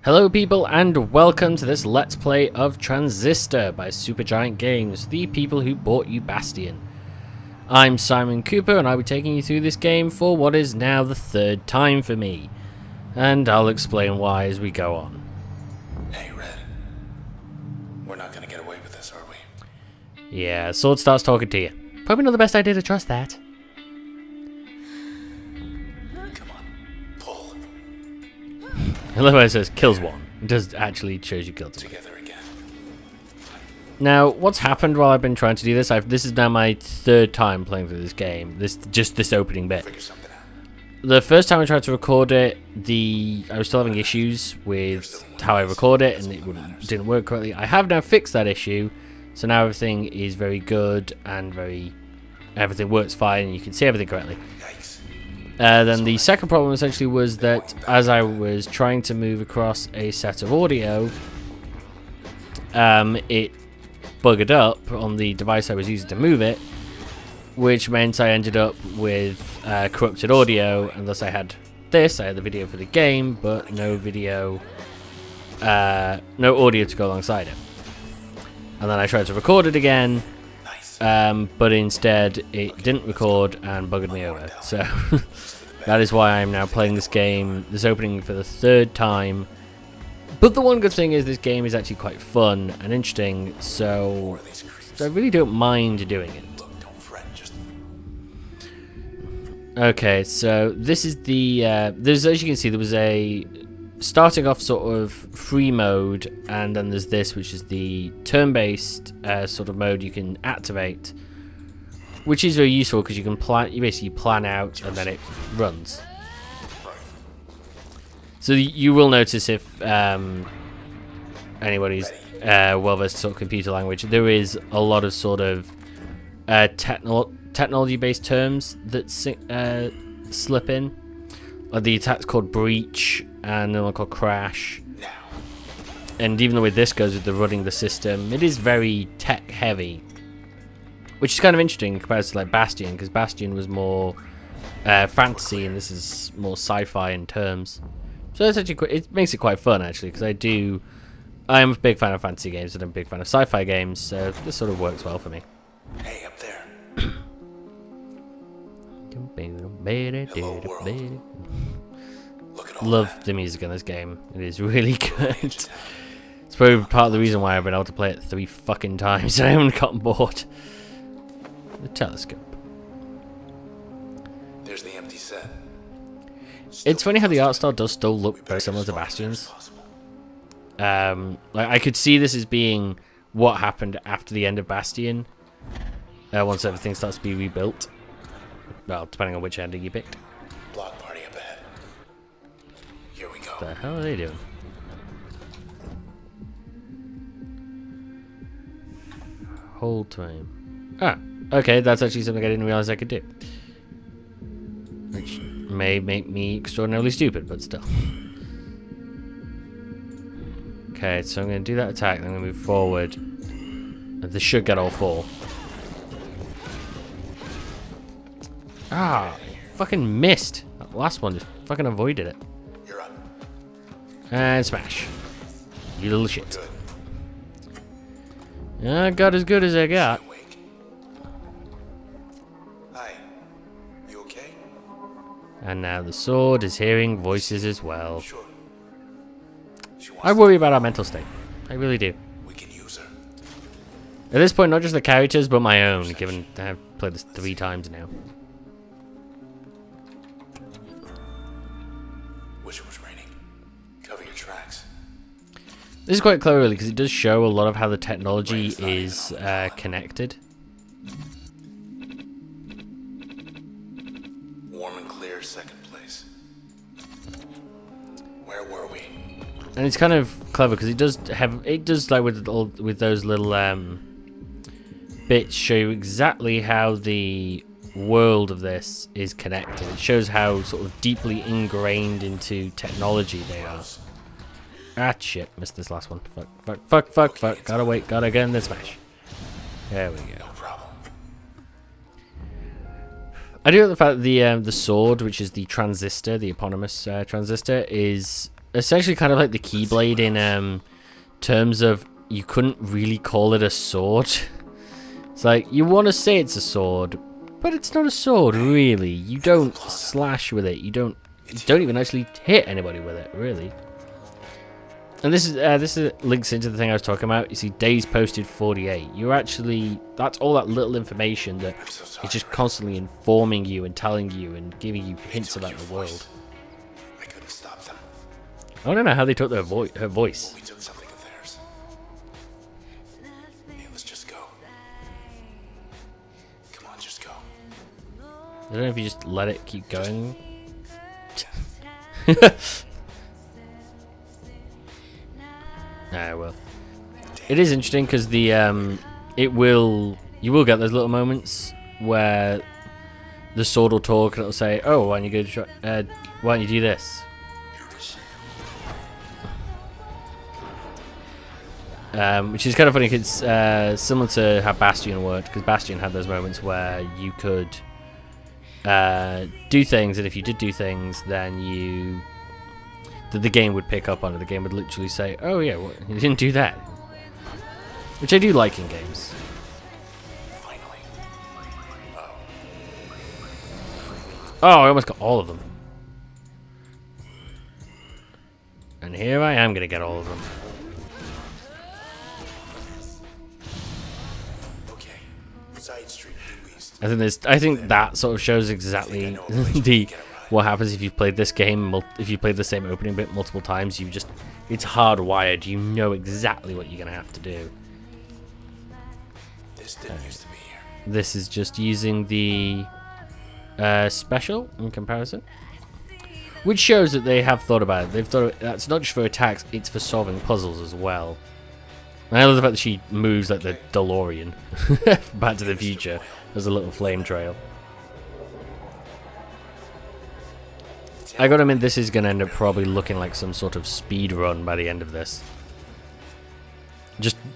Hello people and welcome to this Let's Play of Transistor by Supergiant Games, the people who bought you Bastion. I'm Simon Cooper and I'll be taking you through this game for what is now the third time for me. And I'll explain why as we go on. Hey Red, we're not gonna get away with this, are we? Yeah, Sword starts talking to you. Probably not the best idea to trust that. Come on, pull. I love how it says kills one. It does actually shows you killed two. Together again. Now, what's happened while I've been trying to do this? This is now my third time playing through this game. This opening bit. Figure something out. The first time I tried to record it, I was still having issues with how I record it, and it didn't work correctly. I have now fixed that issue, so now everything is very good and everything works fine, and you can see everything correctly. Yikes. Then the second problem essentially was that as I was trying to move across a set of audio, it buggered up on the device I was using to move it, which meant I ended up with corrupted audio, and thus I had the video for the game, but no video, no audio to go alongside it. And then I tried to record it again, but instead it didn't record and buggered me over. So that is why I'm now playing this opening for the third time. But the one good thing is this game is actually quite fun and interesting, so I really don't mind doing it. Okay, so this is as you can see, there was a starting off sort of free mode, and then there's this, which is the turn-based sort of mode you can activate, which is very useful because you basically plan out and then it runs. So you will notice if anybody's well-versed sort of computer language, there is a lot of sort of technology-based terms that slip in. The attack's called breach, and another one called crash. And even the way this goes with the running the system, it is very tech-heavy, which is kind of interesting compared to like Bastion, because Bastion was more fantasy, and this is more sci-fi in terms. So it's actually it makes it quite fun actually, because I am a big fan of fantasy games and I'm a big fan of sci-fi games, so this sort of works well for me. Hey, up there. Hello, world. Look at all Love that. the music in this game. It is really good. It's probably part of the reason why I've been able to play it 3 fucking times and I haven't gotten bored. The telescope. There's the empty set. It's funny how the art style does still look very similar to Bastion's. Like I could see this as being what happened after the end of Bastion. Once everything starts to be rebuilt. Well, depending on which ending you picked. Block party up ahead. Here we go. What the hell are they doing? Hold time. Ah, okay, that's actually something I didn't realize I could do. Which may make me extraordinarily stupid, but still. Okay, so I'm going to do that attack, then I'm going to move forward. And this should get all 4. Ah, fucking missed. That last one just fucking avoided it. You're up. And smash. You little shit. Good. I got as good as I got. Stay awake. Hi. You okay? And now the sword is hearing voices as well. Sure. She wants I worry about our mental state. I really do. we can use her. At this point, not just the characters, but my own, given I've played this 3 times now. Wish it was raining. Cover your tracks. This is quite clever, really, because it does show a lot of how the technology is connected. Warm and clear, second place. Where were we? And it's kind of clever because it does like with those little bits show you exactly how the world of this is connected. It shows how sort of deeply ingrained into technology they are. Ah shit, missed this last one. Fuck. Gotta wait, gotta get in the smash. There we go. No problem. I do like the fact that the sword, which is the transistor, the eponymous transistor, is essentially kind of like the Keyblade in terms of you couldn't really call it a sword. It's like, you want to say it's a sword, but it's not a sword, really. You don't slash with it. You don't even actually hit anybody with it, really. And this is links into the thing I was talking about. You see, days posted 48. You're actually, that's all that little information that is just constantly informing you and telling you and giving you hints about the world. I couldn't stop them. I don't know how they took her voice. We took something of theirs. Hey, let's just go. Come on, just go. I don't know if you just let it keep going. Well, it is interesting because the you will get those little moments where the sword will talk and it'll say, "Oh, why don't you go? Why don't you do this?" Which is kind of funny because it's similar to how Bastion worked, because Bastion had those moments where you could do things, and if you did do things, then the game would pick up on it. The game would literally say, "Oh yeah, well, you didn't do that," which I do like in games. Finally. Oh, I almost got all of them, and here I am gonna get all of them. Okay. Side street, due east. I think that sort of shows exactly what happens if you've played this game. If you played the same opening bit multiple times, it's hardwired. You know exactly what you're gonna have to do. This didn't used to be here. This is just using the special in comparison, which shows that they have thought about it. They've thought that's not just for attacks; it's for solving puzzles as well. And I love the fact that she moves like the DeLorean, Back to the Future. There's a little flame trail. I gotta admit, this is gonna end up probably looking like some sort of speed run by the end of this.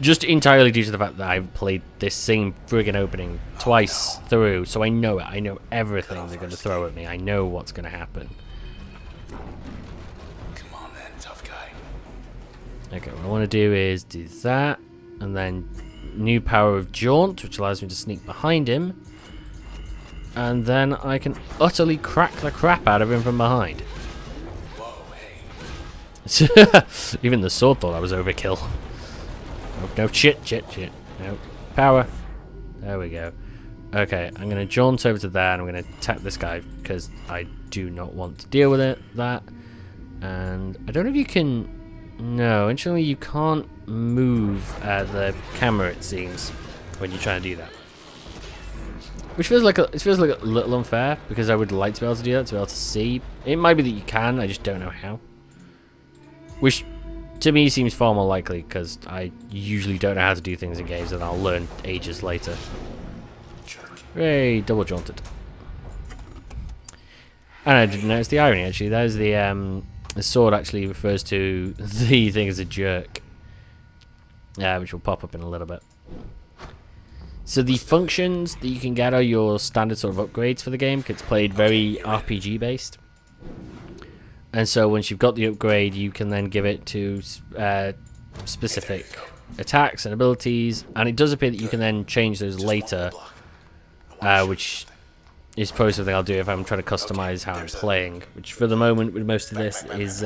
Just entirely due to the fact that I've played this same friggin' opening twice through, so I know it. I know everything they're gonna throw at me. I know what's gonna happen. Come on then, tough guy. Okay, what I want to do is do that, and then new power of Jaunt, which allows me to sneak behind him. And then I can utterly crack the crap out of him from behind. Whoa, hey. Even the sword thought I was overkill. Oh, no, shit. No, power. There we go. Okay, I'm going to jaunt over to there, and I'm going to attack this guy, because I do not want to deal with that. And I don't know if you can... No, interestingly, you can't move the camera, it seems, when you try to do that. Which feels like a little unfair, because I would like to be able to do that, to be able to see. It might be that you can, I just don't know how. Which, to me, seems far more likely, because I usually don't know how to do things in games, and I'll learn ages later. Hooray, double jaunted. And I didn't notice the irony, actually. There's the sword actually refers to the thing as a jerk. Which will pop up in a little bit. So the functions that you can get are your standard sort of upgrades for the game, because it's played very RPG based. And so once you've got the upgrade, you can then give it to specific attacks and abilities, and it does appear that you can then change those later, which is probably something I'll do if I'm trying to customize how I'm playing, which for the moment with most of this is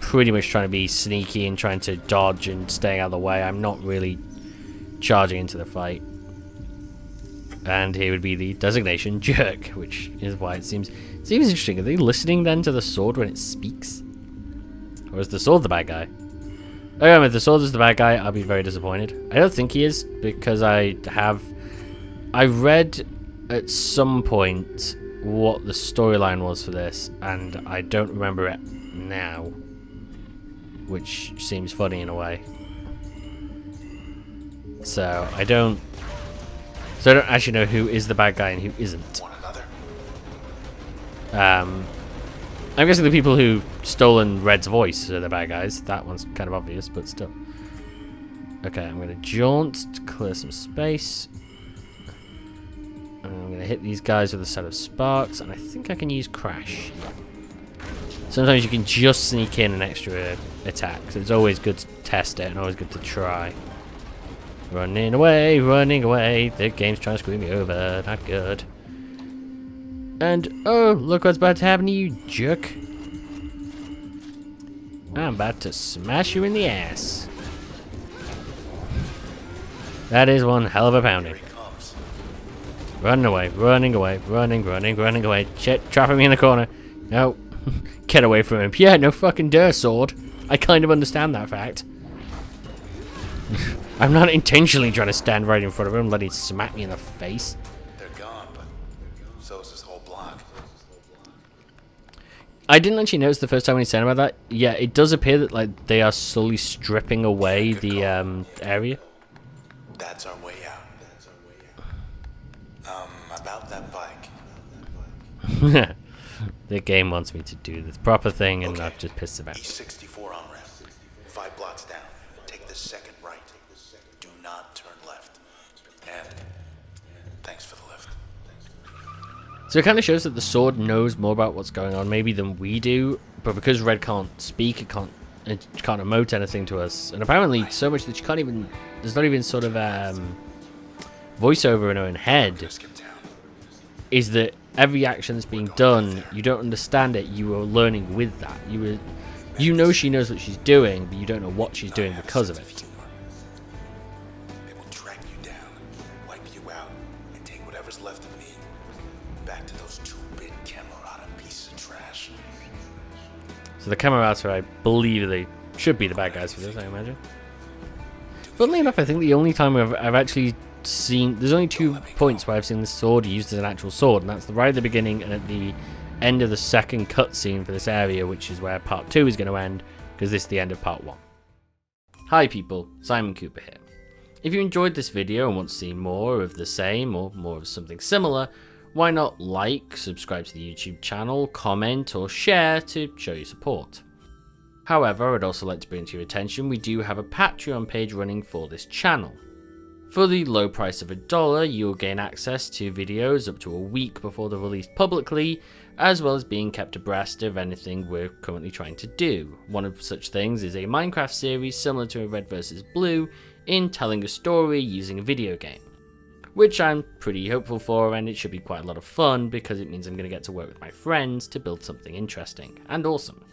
pretty much trying to be sneaky and trying to dodge and staying out of the way. I'm not really charging into the fight. And here would be the designation jerk, which is why it seems interesting. Are they listening then to the sword when it speaks? Or is the sword the bad guy? Okay, if the sword is the bad guy, I'll be very disappointed. I don't think he is, because I read at some point what the storyline was for this, and I don't remember it now, which seems funny in a way. So I don't actually know who is the bad guy and who isn't. I'm guessing the people who stolen Red's voice are the bad guys. That one's kind of obvious, but still. Okay, I'm going to jaunt to clear some space. And I'm going to hit these guys with a set of sparks, and I think I can use Crash. Sometimes you can just sneak in an extra attack, so it's always good to test it and always good to try. Running away, the game's trying to screw me over, not good. And, oh, look what's about to happen to you, jerk. I'm about to smash you in the ass. That is one hell of a pounding. Running away, running away. Shit, trapping me in the corner. No. Get away from him. Yeah, no fucking dare, sword. I kind of understand that fact. I'm not intentionally trying to stand right in front of him and let him smack me in the face. They're gone, but so's this whole block. I didn't actually notice the first time when he said about that. Yeah, it does appear that like they are slowly stripping away the area. That's our way out. About that bike. The game wants me to do the proper thing, and I've just pissed about. E64 on ramp. 5 blocks down. Take the second right. Do not turn left. And thanks for the lift. So it kind of shows that the sword knows more about what's going on, maybe than we do. But because Red can't speak, it can't emote anything to us, and apparently so much that she can't even. There's not even sort of voiceover in her own head. Is that every action that's being done, you don't understand it, you are learning with that. You know she knows what she's doing, but you don't know what she's doing because of it. They will track you down, wipe you out, and take whatever's left of me back to those 2-bit Camerata pieces of trash. So the Camerata, I believe they should be the bad guys for this, I imagine. Funnily enough, I think the only time I've actually seen, there's only 2 points where I've seen this sword used as an actual sword, and that's right at the beginning and at the end of the second cutscene for this area, which is where part 2 is going to end, because this is the end of part 1. Hi people, Simon Cooper here. If you enjoyed this video and want to see more of the same or more of something similar, why not like, subscribe to the YouTube channel, comment or share to show your support. However, I'd also like to bring to your attention we do have a Patreon page running for this channel. For the low price of $1, you'll gain access to videos up to a week before they're released publicly, as well as being kept abreast of anything we're currently trying to do. One of such things is a Minecraft series similar to a Red vs Blue in telling a story using a video game, which I'm pretty hopeful for, and it should be quite a lot of fun because it means I'm going to get to work with my friends to build something interesting and awesome.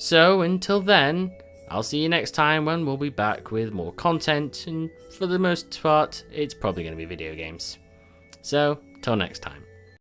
So until then, I'll see you next time when we'll be back with more content, and for the most part, it's probably going to be video games. So, till next time.